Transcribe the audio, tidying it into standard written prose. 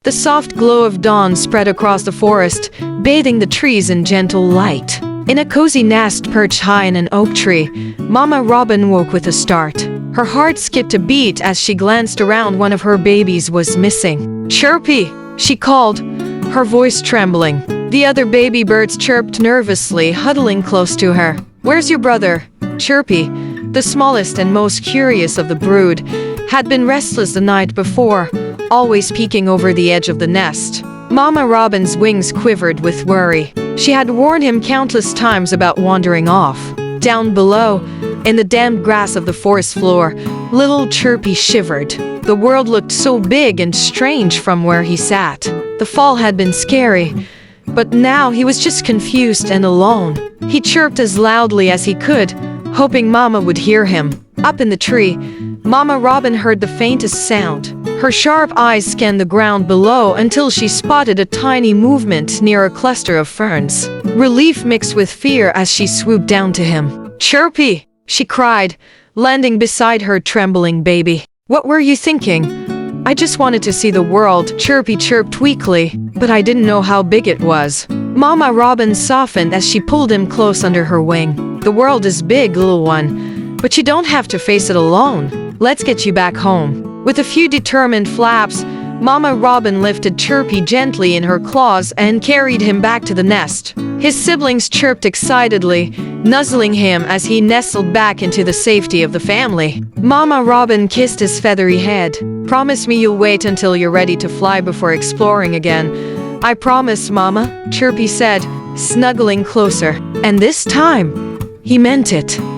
The soft glow of dawn spread across the forest, bathing the trees in gentle light. In a cozy nest perched high in an oak tree, Mama Robin woke with a start. Her heart skipped a beat as she glanced around. One of her babies was missing. "Chirpy!" she called, her voice trembling. The other baby birds chirped nervously, huddling close to her. "Where's your brother?" Chirpy, the smallest and most curious of the brood, had been restless the night before, always peeking over the edge of the nest. Mama Robin's wings quivered with worry. She had warned him countless times about wandering off. Down below, in the damp grass of the forest floor, little Chirpy shivered. The world looked so big and strange from where he sat. The fall had been scary, but now he was just confused and alone. He chirped as loudly as he could, hoping Mama would hear him. Up in the tree, Mama Robin heard the faintest sound. Her sharp eyes scanned the ground below until she spotted a tiny movement near a cluster of ferns. Relief mixed with fear as she swooped down to him. "Chirpy!" she cried, landing beside her trembling baby. "What were you thinking?" "I just wanted to see the world," Chirpy chirped weakly, "but I didn't know how big it was." Mama Robin softened as she pulled him close under her wing. "The world is big, little one, but you don't have to face it alone. Let's get you back home." With a few determined flaps, Mama Robin lifted Chirpy gently in her claws and carried him back to the nest. His siblings chirped excitedly, nuzzling him as he nestled back into the safety of the family. Mama Robin kissed his feathery head. "Promise me you'll wait until you're ready to fly before exploring again." "I promise, Mama," Chirpy said, snuggling closer. And this time, he meant it.